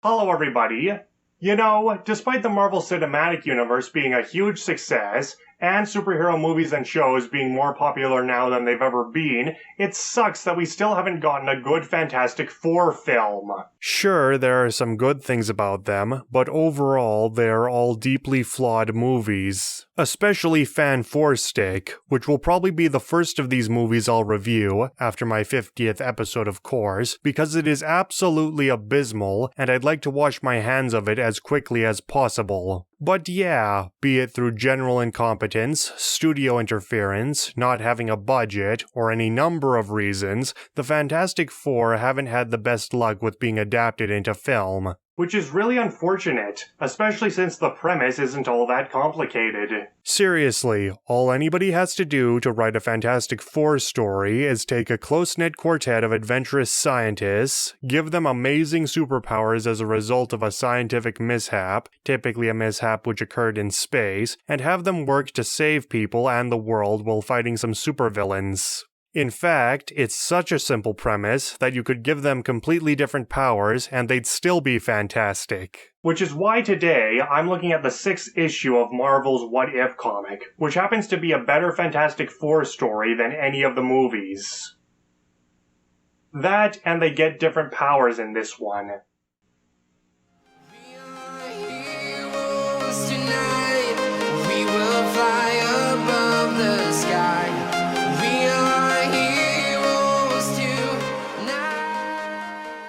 Hello everybody. Despite the Marvel Cinematic Universe being a huge success, and superhero movies and shows being more popular now than they've ever been, it sucks that we still haven't gotten a good Fantastic Four film. Sure, there are some good things about them, but overall, they're all deeply flawed movies. Especially Fan 4 Stick, which will probably be the first of these movies I'll review, after my 50th episode of course, because it is absolutely abysmal, and I'd like to wash my hands of it as quickly as possible. But yeah, be it through general incompetence, studio interference, not having a budget, or any number of reasons, the Fantastic Four haven't had the best luck with being adapted into film. Which is really unfortunate, especially since the premise isn't all that complicated. Seriously, all anybody has to do to write a Fantastic Four story is take a close-knit quartet of adventurous scientists, give them amazing superpowers as a result of a scientific mishap, typically a mishap which occurred in space, and have them work to save people and the world while fighting some supervillains. In fact, it's such a simple premise that you could give them completely different powers and they'd still be fantastic. Which is why today I'm looking at the 6th issue of Marvel's What If comic, which happens to be a better Fantastic Four story than any of the movies. That, and they get different powers in this one.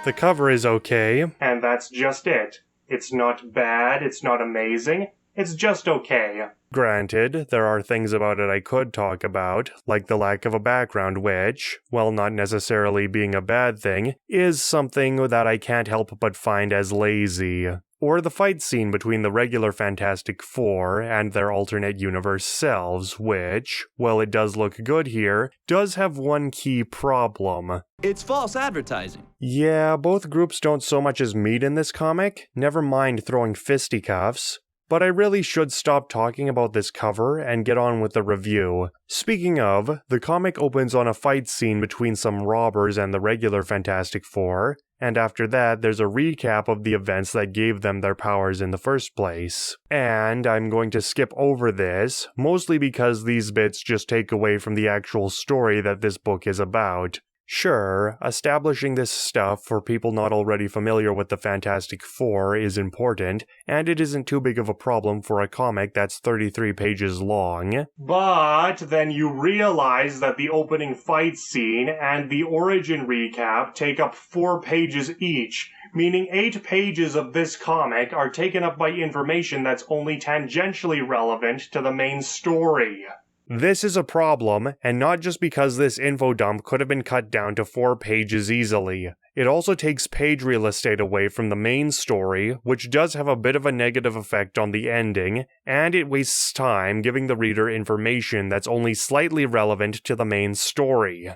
The cover is okay. And that's just it. It's not bad, it's not amazing, it's just okay. Granted, there are things about it I could talk about, like the lack of a background which, while not necessarily being a bad thing, is something that I can't help but find as lazy. Or the fight scene between the regular Fantastic Four and their alternate universe selves, which, while it does look good here, does have one key problem. It's false advertising. Yeah, both groups don't so much as meet in this comic, never mind throwing fisticuffs. But I really should stop talking about this cover and get on with the review. Speaking of, the comic opens on a fight scene between some robbers and the regular Fantastic Four, and after that there's a recap of the events that gave them their powers in the first place. And I'm going to skip over this, mostly because these bits just take away from the actual story that this book is about. Sure, establishing this stuff for people not already familiar with the Fantastic Four is important, and it isn't too big of a problem for a comic that's 33 pages long. But then you realize that the opening fight scene and the origin recap take up 4 pages each, meaning 8 pages of this comic are taken up by information that's only tangentially relevant to the main story. This is a problem, and not just because this info dump could have been cut down to 4 pages easily. It also takes page real estate away from the main story, which does have a bit of a negative effect on the ending, and it wastes time giving the reader information that's only slightly relevant to the main story.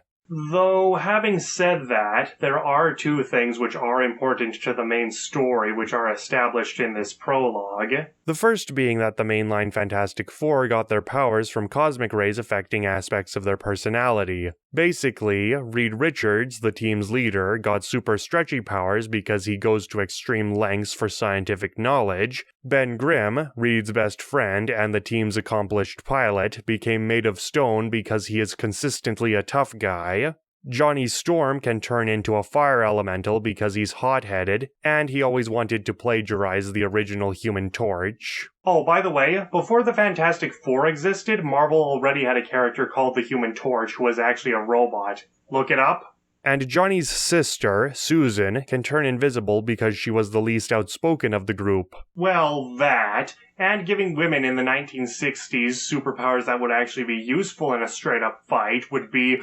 Though, having said that, there are 2 things which are important to the main story which are established in this prologue. The first being that the mainline Fantastic Four got their powers from cosmic rays affecting aspects of their personality. Basically, Reed Richards, the team's leader, got super stretchy powers because he goes to extreme lengths for scientific knowledge. Ben Grimm, Reed's best friend and the team's accomplished pilot, became made of stone because he is consistently a tough guy. Johnny Storm can turn into a fire elemental because he's hot-headed, and he always wanted to plagiarize the original Human Torch. Oh, by the way, before the Fantastic Four existed, Marvel already had a character called the Human Torch who was actually a robot. Look it up. And Johnny's sister, Susan, can turn invisible because she was the least outspoken of the group. Well, that, and giving women in the 1960s superpowers that would actually be useful in a straight-up fight would be,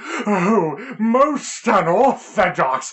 most unorthodox.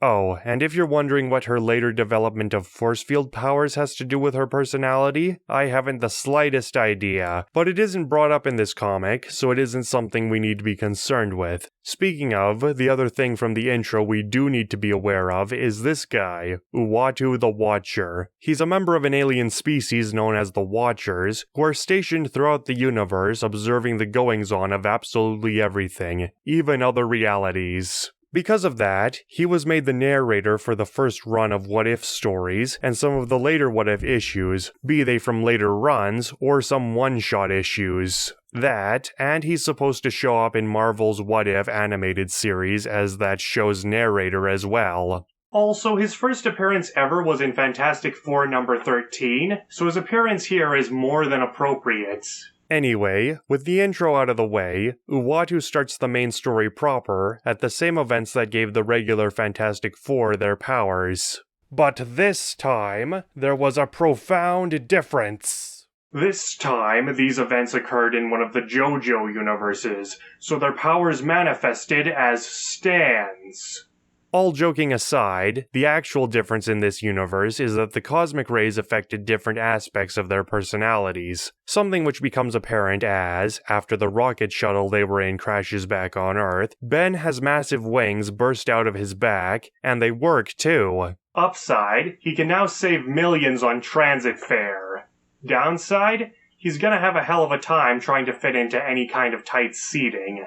Oh, and if you're wondering what her later development of force field powers has to do with her personality, I haven't the slightest idea, but it isn't brought up in this comic, so it isn't something we need to be concerned with. Speaking of, the other thing from the intro we do need to be aware of is this guy, Uatu the Watcher. He's a member of an alien species known as the Watchers, who are stationed throughout the universe observing the goings-on of absolutely everything, even other realities. Because of that, he was made the narrator for the first run of What If stories and some of the later What If issues, be they from later runs or some one-shot issues. That, and he's supposed to show up in Marvel's What If animated series as that show's narrator as well. Also, his first appearance ever was in Fantastic Four number 13, so his appearance here is more than appropriate. Anyway, with the intro out of the way, Uatu starts the main story proper at the same events that gave the regular Fantastic Four their powers. But this time, there was a profound difference. This time, these events occurred in one of the JoJo universes, so their powers manifested as stands. All joking aside, the actual difference in this universe is that the cosmic rays affected different aspects of their personalities, something which becomes apparent as, after the rocket shuttle they were in crashes back on Earth, Ben has massive wings burst out of his back, and they work too. Upside, he can now save millions on transit fare. Downside, he's gonna have a hell of a time trying to fit into any kind of tight seating.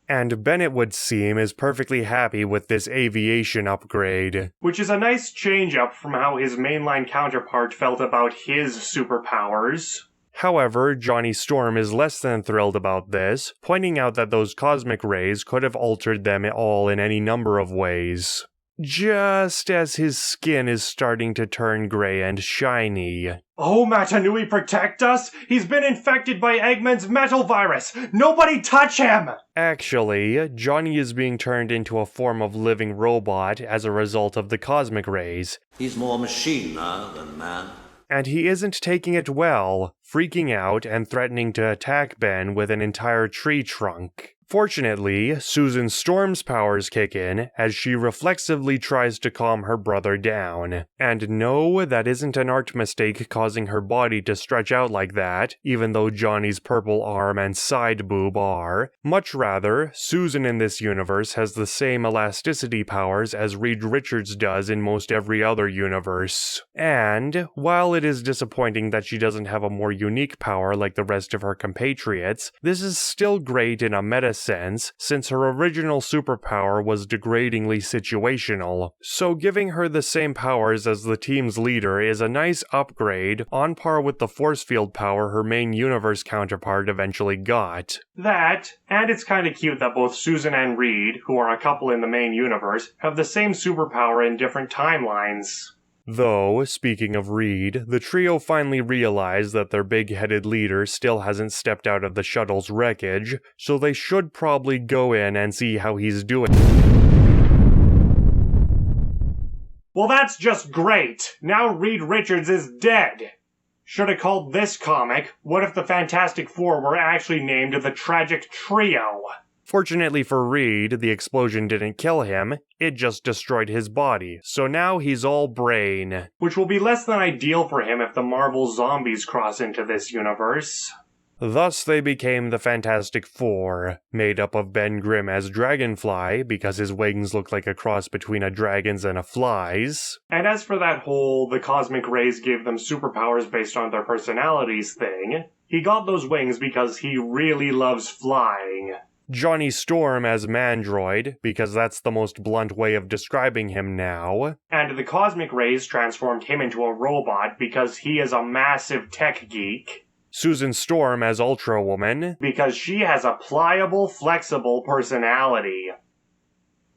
And Ben, it would seem, is perfectly happy with this aviation upgrade. Which is a nice change up from how his mainline counterpart felt about his superpowers. However, Johnny Storm is less than thrilled about this, pointing out that those cosmic rays could have altered them all in any number of ways. Just as his skin is starting to turn gray and shiny. Oh, Matanui, protect us! He's been infected by Eggman's metal virus! Nobody touch him! Actually, Johnny is being turned into a form of living robot as a result of the cosmic rays. He's more machine now than man. And he isn't taking it well, freaking out and threatening to attack Ben with an entire tree trunk. Fortunately, Susan Storm's powers kick in as she reflexively tries to calm her brother down. And no, that isn't an art mistake causing her body to stretch out like that, even though Johnny's purple arm and side boob are. Much rather, Susan in this universe has the same elasticity powers as Reed Richards does in most every other universe. And, while it is disappointing that she doesn't have a more unique power like the rest of her compatriots, this is still great in a meta sense, since her original superpower was degradingly situational, so giving her the same powers as the team's leader is a nice upgrade, on par with the force field power her main universe counterpart eventually got. That, and it's kinda cute that both Susan and Reed, who are a couple in the main universe, have the same superpower in different timelines. Though, speaking of Reed, the trio finally realize that their big-headed leader still hasn't stepped out of the shuttle's wreckage, so they should probably go in and see how he's doing. Well, that's just great! Now Reed Richards is dead! Should've called this comic, What If the Fantastic Four Were Actually Named the Tragic Trio? Fortunately for Reed, the explosion didn't kill him, it just destroyed his body, so now he's all brain. Which will be less than ideal for him if the Marvel zombies cross into this universe. Thus they became the Fantastic Four, made up of Ben Grimm as Dragonfly, because his wings look like a cross between a dragon's and a fly's. And as for that whole the cosmic rays gave them superpowers based on their personalities thing, he got those wings because he really loves flying. Johnny Storm as Mandroid, because that's the most blunt way of describing him now. And the cosmic rays transformed him into a robot because he is a massive tech geek. Susan Storm as Ultra Woman, because she has a pliable, flexible personality.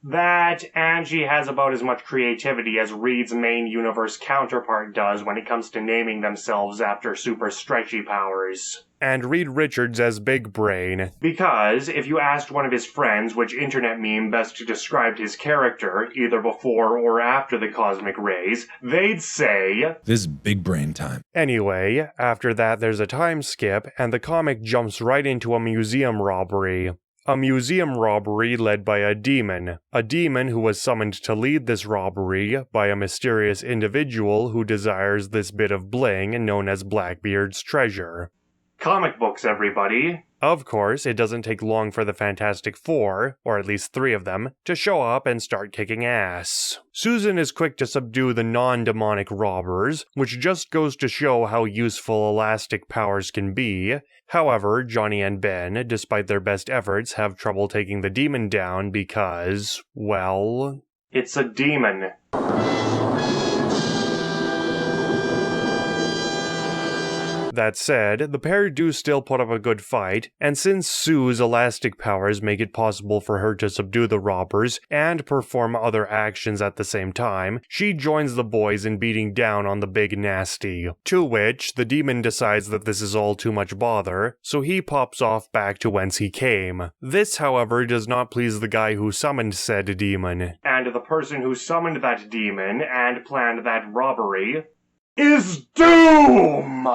That, and she has about as much creativity as Reed's main universe counterpart does when it comes to naming themselves after super stretchy powers. And Reed Richards as Big Brain. Because, if you asked one of his friends which internet meme best described his character, either before or after the cosmic rays, they'd say, "This big brain time." Anyway, after that there's a time skip, and the comic jumps right into a museum robbery. A museum robbery led by a demon who was summoned to lead this robbery by a mysterious individual who desires this bit of bling known as Blackbeard's treasure. Comic books, everybody. Of course, it doesn't take long for the Fantastic Four, or at least 3 of them, to show up and start kicking ass. Susan is quick to subdue the non-demonic robbers, which just goes to show how useful elastic powers can be. However, Johnny and Ben, despite their best efforts, have trouble taking the demon down because, well... It's a demon. That said, the pair do still put up a good fight, and since Sue's elastic powers make it possible for her to subdue the robbers and perform other actions at the same time, she joins the boys in beating down on the big nasty. To which, the demon decides that this is all too much bother, so he pops off back to whence he came. This, however, does not please the guy who summoned said demon. And the person who summoned that demon and planned that robbery is Doom!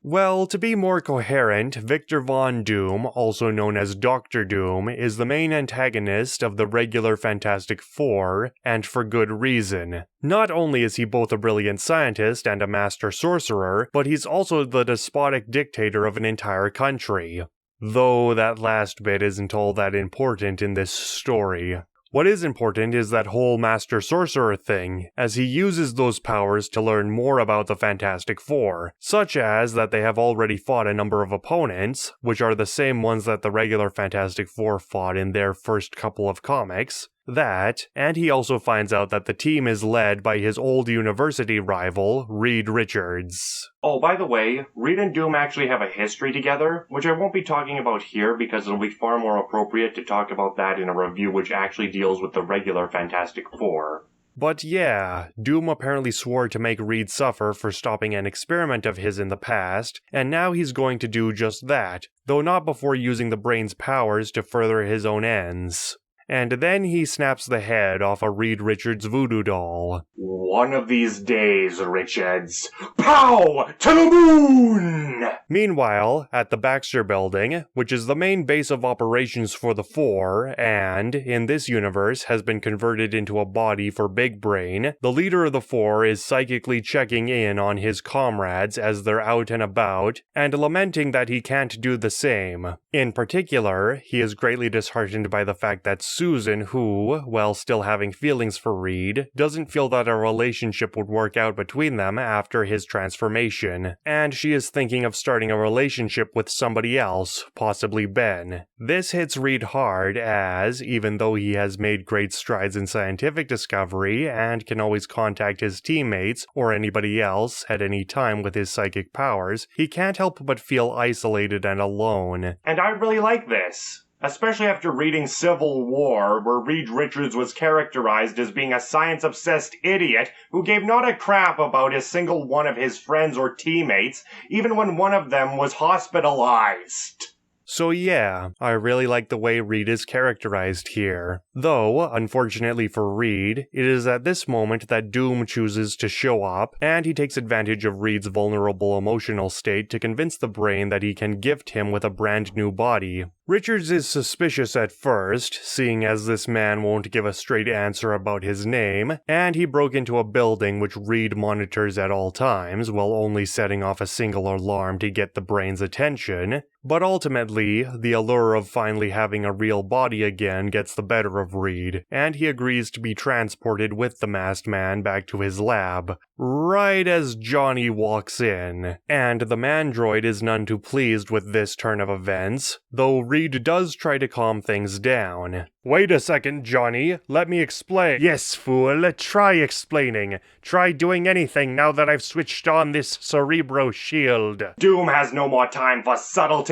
Well, to be more coherent, Victor Von Doom, also known as Dr. Doom, is the main antagonist of the regular Fantastic Four, and for good reason. Not only is he both a brilliant scientist and a master sorcerer, but he's also the despotic dictator of an entire country. Though that last bit isn't all that important in this story. What is important is that whole Master Sorcerer thing, as he uses those powers to learn more about the Fantastic Four, such as that they have already fought a number of opponents, which are the same ones that the regular Fantastic Four fought in their first couple of comics. That, and he also finds out that the team is led by his old university rival, Reed Richards. Oh, by the way, Reed and Doom actually have a history together, which I won't be talking about here because it'll be far more appropriate to talk about that in a review which actually deals with the regular Fantastic Four. But yeah, Doom apparently swore to make Reed suffer for stopping an experiment of his in the past, and now he's going to do just that, though not before using the brain's powers to further his own ends. And then he snaps the head off a Reed Richards voodoo doll. One of these days, Richards. Pow! To the moon! Meanwhile, at the Baxter Building, which is the main base of operations for the Four, and, in this universe, has been converted into a body for Big Brain, the leader of the Four is psychically checking in on his comrades as they're out and about, and lamenting that he can't do the same. In particular, he is greatly disheartened by the fact that Susan, who, while still having feelings for Reed, doesn't feel that a relationship would work out between them after his transformation, and she is thinking of starting a relationship with somebody else, possibly Ben. This hits Reed hard as, even though he has made great strides in scientific discovery and can always contact his teammates or anybody else at any time with his psychic powers, he can't help but feel isolated and alone. And I really like this. Especially after reading Civil War, where Reed Richards was characterized as being a science-obsessed idiot who gave not a crap about a single one of his friends or teammates, even when one of them was hospitalized. So yeah, I really like the way Reed is characterized here. Though, unfortunately for Reed, it is at this moment that Doom chooses to show up, and he takes advantage of Reed's vulnerable emotional state to convince the brain that he can gift him with a brand new body. Richards is suspicious at first, seeing as this man won't give a straight answer about his name, and he broke into a building which Reed monitors at all times while only setting off a single alarm to get the brain's attention. But ultimately, the allure of finally having a real body again gets the better of Reed, and he agrees to be transported with the masked man back to his lab, right as Johnny walks in. And the mandroid is none too pleased with this turn of events, though Reed does try to calm things down. Wait a second, Johnny, let me explain. Yes, fool, try explaining. Try doing anything now that I've switched on this Cerebro shield. Doom has no more time for subtlety.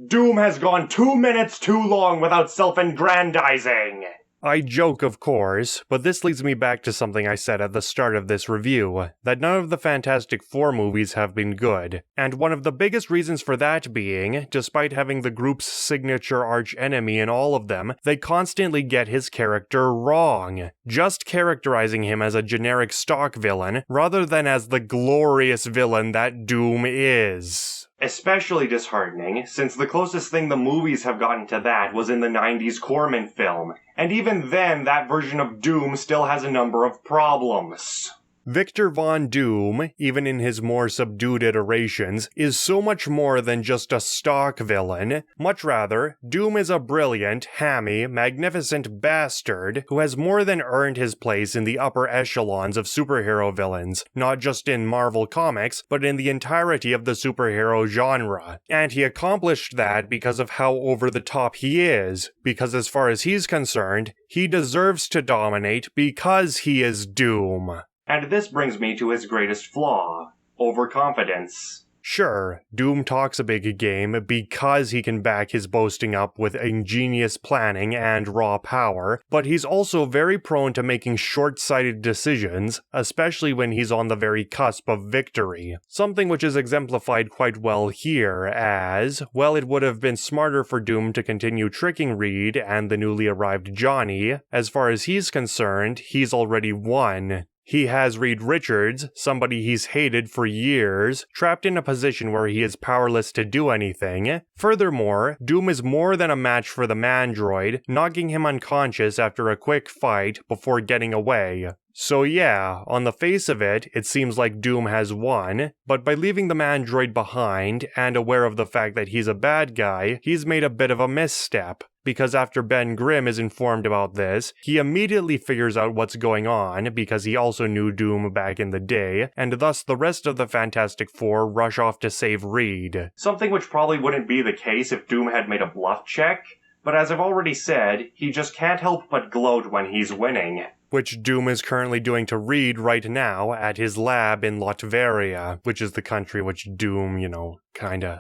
Doom has gone 2 minutes too long without self-aggrandizing. I joke, of course, but this leads me back to something I said at the start of this review, that none of the Fantastic Four movies have been good, and one of the biggest reasons for that being, despite having the group's signature arch-enemy in all of them, they constantly get his character wrong, just characterizing him as a generic stock villain, rather than as the glorious villain that Doom is. Especially disheartening, since the closest thing the movies have gotten to that was in the 90s Corman film, and even then that version of Doom still has a number of problems. Victor Von Doom, even in his more subdued iterations, is so much more than just a stock villain. Much rather, Doom is a brilliant, hammy, magnificent bastard who has more than earned his place in the upper echelons of superhero villains, not just in Marvel Comics, but in the entirety of the superhero genre. And he accomplished that because of how over the top he is, because as far as he's concerned, he deserves to dominate because he is Doom. And this brings me to his greatest flaw: overconfidence. Sure, Doom talks a big game because he can back his boasting up with ingenious planning and raw power, but he's also very prone to making short-sighted decisions, especially when he's on the very cusp of victory. Something which is exemplified quite well here as, well, it would have been smarter for Doom to continue tricking Reed and the newly arrived Johnny. As far as he's concerned, he's already won. He has Reed Richards, somebody he's hated for years, trapped in a position where he is powerless to do anything. Furthermore, Doom is more than a match for the Mandroid, knocking him unconscious after a quick fight before getting away. So yeah, on the face of it, it seems like Doom has won, but by leaving the Mandroid behind, and aware of the fact that he's a bad guy, he's made a bit of a misstep. Because after Ben Grimm is informed about this, he immediately figures out what's going on because he also knew Doom back in the day, and thus the rest of the Fantastic Four rush off to save Reed. Something which probably wouldn't be the case if Doom had made a bluff check, but as I've already said, he just can't help but gloat when he's winning. Which Doom is currently doing to Reed right now at his lab in Latveria, which is the country which Doom,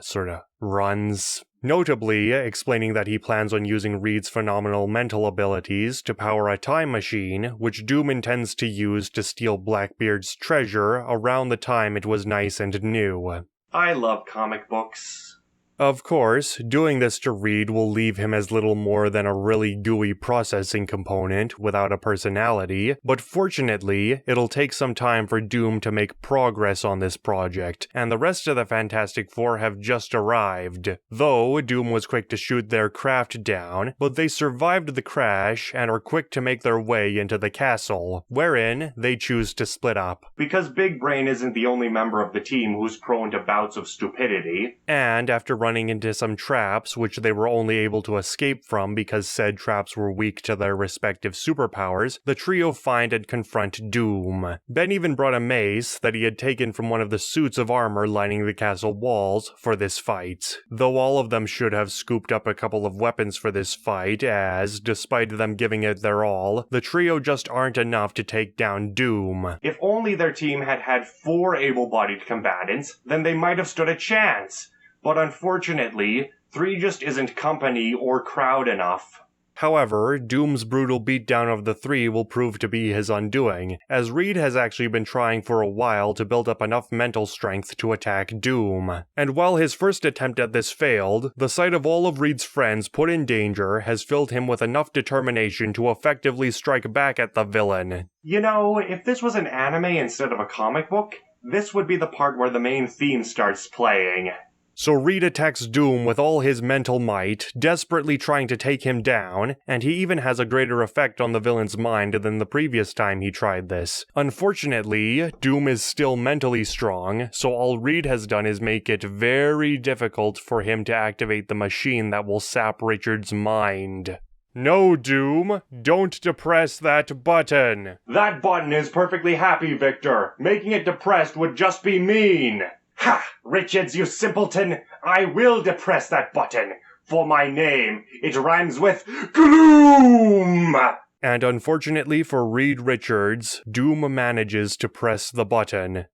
sorta runs. Notably, explaining that he plans on using Reed's phenomenal mental abilities to power a time machine, which Doom intends to use to steal Blackbeard's treasure around the time it was nice and new. I love comic books. Of course, doing this to Reed will leave him as little more than a really gooey processing component without a personality, but fortunately, it'll take some time for Doom to make progress on this project, and the rest of the Fantastic Four have just arrived. Though, Doom was quick to shoot their craft down, but they survived the crash and are quick to make their way into the castle, wherein they choose to split up. Because Big Brain isn't the only member of the team who's prone to bouts of stupidity. And after running into some traps which they were only able to escape from because said traps were weak to their respective superpowers, the trio find and confront Doom. Ben even brought a mace that he had taken from one of the suits of armor lining the castle walls for this fight, though all of them should have scooped up a couple of weapons for this fight as, despite them giving it their all, the trio just aren't enough to take down Doom. If only their team had had 4 able-bodied combatants, then they might have stood a chance. But unfortunately, 3 just isn't company or crowd enough. However, Doom's brutal beatdown of the 3 will prove to be his undoing, as Reed has actually been trying for a while to build up enough mental strength to attack Doom. And while his first attempt at this failed, the sight of all of Reed's friends put in danger has filled him with enough determination to effectively strike back at the villain. If this was an anime instead of a comic book, this would be the part where the main theme starts playing. So Reed attacks Doom with all his mental might, desperately trying to take him down, and he even has a greater effect on the villain's mind than the previous time he tried this. Unfortunately, Doom is still mentally strong, so all Reed has done is make it very difficult for him to activate the machine that will sap Richard's mind. No, Doom, don't depress that button. That button is perfectly happy, Victor. Making it depressed would just be mean. Ha! Richards, you simpleton! I will depress that button! For my name, it rhymes with Gloom! And unfortunately for Reed Richards, Doom manages to press the button.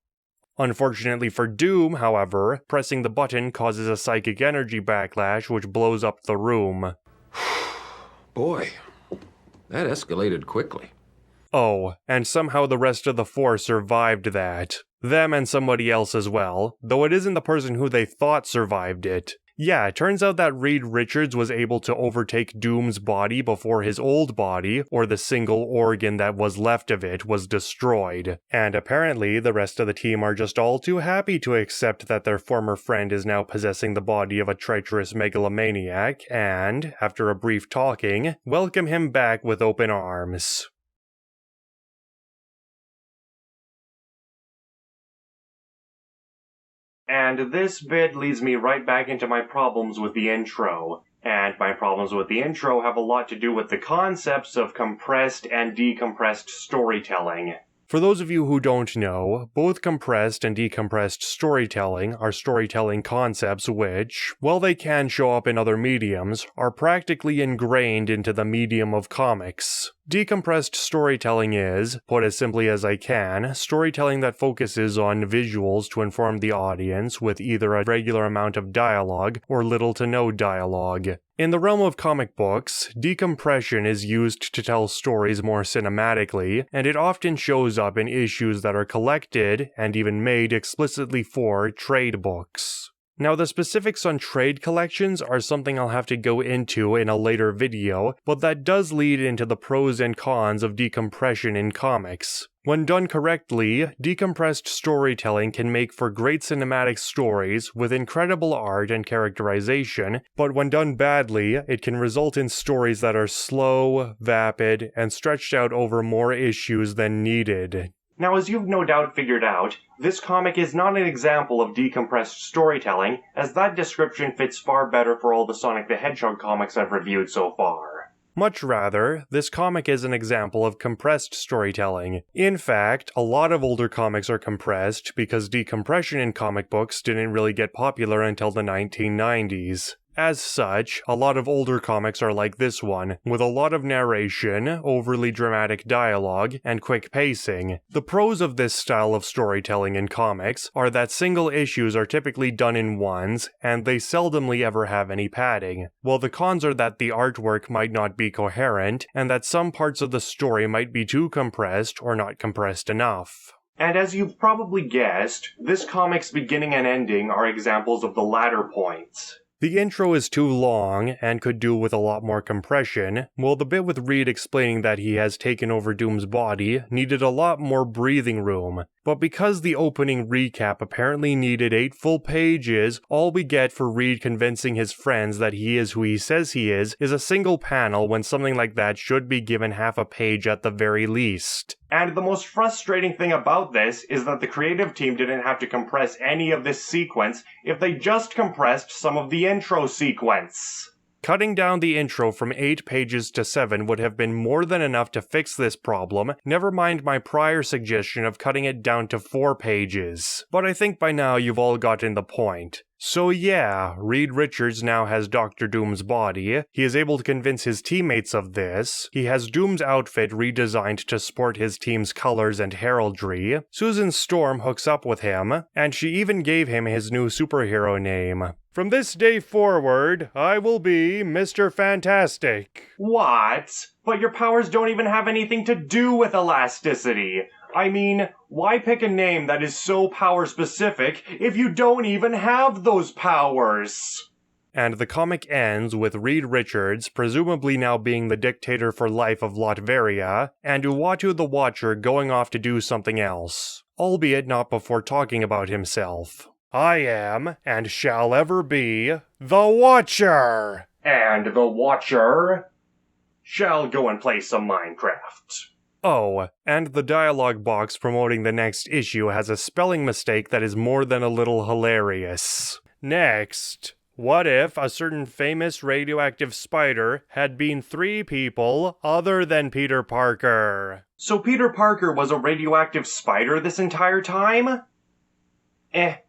Unfortunately for Doom, however, pressing the button causes a psychic energy backlash which blows up the room. Boy, that escalated quickly. Oh, and somehow the rest of the 4 survived that. Them and somebody else as well, though it isn't the person who they thought survived it. Yeah, it turns out that Reed Richards was able to overtake Doom's body before his old body, or the single organ that was left of it, was destroyed. And apparently, the rest of the team are just all too happy to accept that their former friend is now possessing the body of a treacherous megalomaniac, and, after a brief talking, welcome him back with open arms. And this bit leads me right back into my problems with the intro. And my problems with the intro have a lot to do with the concepts of compressed and decompressed storytelling. For those of you who don't know, both compressed and decompressed storytelling are storytelling concepts which, while they can show up in other mediums, are practically ingrained into the medium of comics. Decompressed storytelling is, put as simply as I can, storytelling that focuses on visuals to inform the audience with either a regular amount of dialogue or little to no dialogue. In the realm of comic books, decompression is used to tell stories more cinematically, and it often shows up in issues that are collected and even made explicitly for trade books. Now, the specifics on trade collections are something I'll have to go into in a later video, but that does lead into the pros and cons of decompression in comics. When done correctly, decompressed storytelling can make for great cinematic stories with incredible art and characterization, but when done badly, it can result in stories that are slow, vapid, and stretched out over more issues than needed. Now, as you've no doubt figured out, this comic is not an example of decompressed storytelling, as that description fits far better for all the Sonic the Hedgehog comics I've reviewed so far. Much rather, this comic is an example of compressed storytelling. In fact, a lot of older comics are compressed because decompression in comic books didn't really get popular until the 1990s. As such, a lot of older comics are like this one, with a lot of narration, overly dramatic dialogue, and quick pacing. The pros of this style of storytelling in comics are that single issues are typically done in ones, and they seldomly ever have any padding, while the cons are that the artwork might not be coherent, and that some parts of the story might be too compressed or not compressed enough. And as you've probably guessed, this comic's beginning and ending are examples of the latter points. The intro is too long and could do with a lot more compression, while the bit with Reed explaining that he has taken over Doom's body needed a lot more breathing room. But because the opening recap apparently needed 8 full pages, all we get for Reed convincing his friends that he is who he says he is a single panel when something like that should be given half a page at the very least. And the most frustrating thing about this is that the creative team didn't have to compress any of this sequence if they just compressed some of the intro sequence. Cutting down the intro from 8 pages to 7 would have been more than enough to fix this problem, never mind my prior suggestion of cutting it down to 4 pages. But I think by now you've all gotten the point. So yeah, Reed Richards now has Dr. Doom's body, he is able to convince his teammates of this, he has Doom's outfit redesigned to sport his team's colors and heraldry, Susan Storm hooks up with him, and she even gave him his new superhero name. From this day forward, I will be Mr. Fantastic. What? But your powers don't even have anything to do with elasticity. I mean, why pick a name that is so power-specific if you don't even have those powers? And the comic ends with Reed Richards presumably now being the dictator for life of Latveria, and Uatu the Watcher going off to do something else, albeit not before talking about himself. I am, and shall ever be, the Watcher! And the Watcher shall go and play some Minecraft. Oh, and the dialogue box promoting the next issue has a spelling mistake that is more than a little hilarious. Next, what if a certain famous radioactive spider had been 3 people other than Peter Parker? So Peter Parker was a radioactive spider this entire time?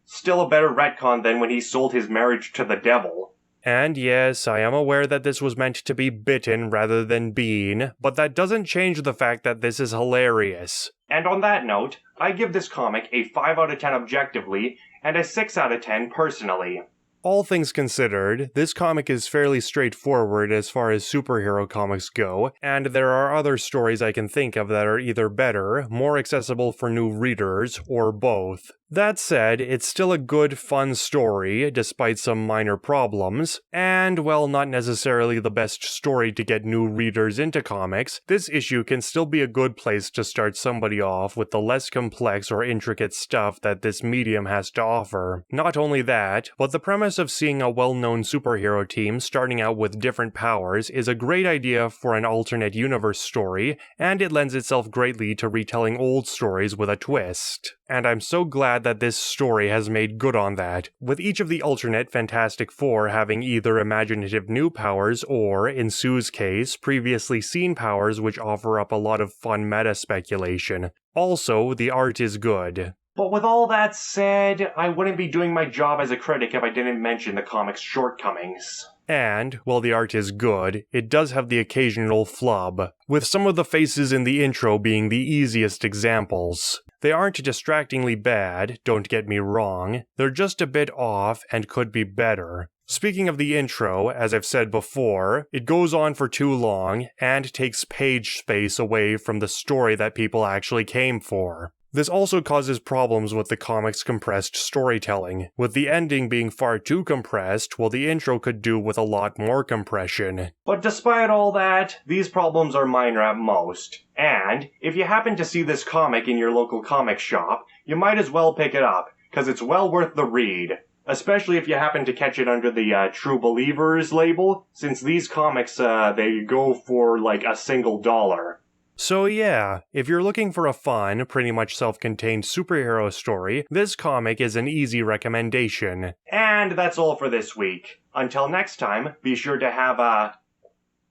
Still a better retcon than when he sold his marriage to the devil. And yes, I am aware that this was meant to be bitten rather than been, but that doesn't change the fact that this is hilarious. And on that note, I give this comic a 5 out of 10 objectively, and a 6 out of 10 personally. All things considered, this comic is fairly straightforward as far as superhero comics go, and there are other stories I can think of that are either better, more accessible for new readers, or both. That said, it's still a good, fun story, despite some minor problems, and while not necessarily the best story to get new readers into comics, this issue can still be a good place to start somebody off with the less complex or intricate stuff that this medium has to offer. Not only that, but the premise of seeing a well-known superhero team starting out with different powers is a great idea for an alternate universe story, and it lends itself greatly to retelling old stories with a twist. and I'm so glad that this story has made good on that, with each of the alternate Fantastic Four having either imaginative new powers or, in Sue's case, previously seen powers which offer up a lot of fun meta speculation. Also, the art is good. But with all that said, I wouldn't be doing my job as a critic if I didn't mention the comic's shortcomings. And, while the art is good, it does have the occasional flub, with some of the faces in the intro being the easiest examples. They aren't distractingly bad, don't get me wrong, they're just a bit off and could be better. Speaking of the intro, as I've said before, it goes on for too long and takes page space away from the story that people actually came for. This also causes problems with the comic's compressed storytelling, with the ending being far too compressed while the intro could do with a lot more compression. But despite all that, these problems are minor at most. And, if you happen to see this comic in your local comic shop, you might as well pick it up, cause it's well worth the read. Especially if you happen to catch it under the True Believers label, since these comics, they go for like $1. So yeah, if you're looking for a fun, pretty much self-contained superhero story, this comic is an easy recommendation. And that's all for this week. Until next time, be sure to have a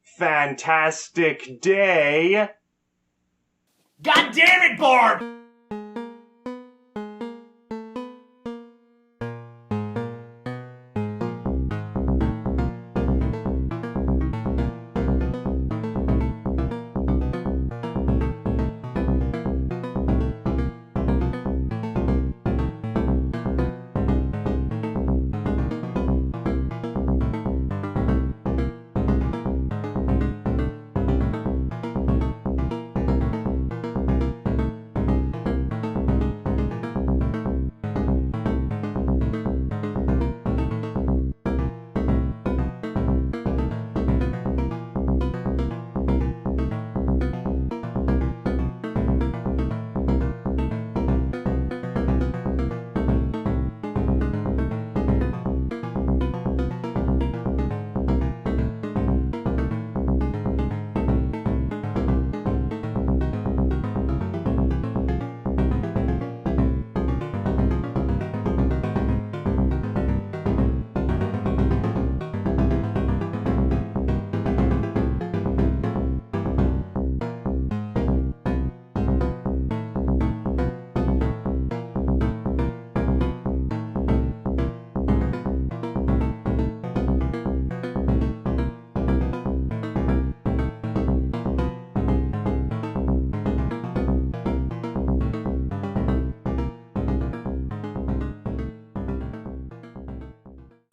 fantastic day. God damn it, Barb!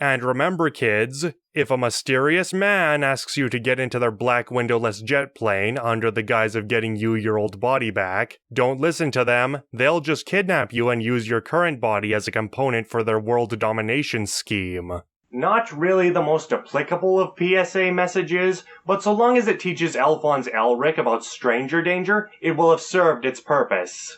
And remember kids, if a mysterious man asks you to get into their black windowless jet plane under the guise of getting you your old body back, don't listen to them. They'll just kidnap you and use your current body as a component for their world domination scheme. Not really the most applicable of PSA messages, but so long as it teaches Alphonse Elric about stranger danger, it will have served its purpose.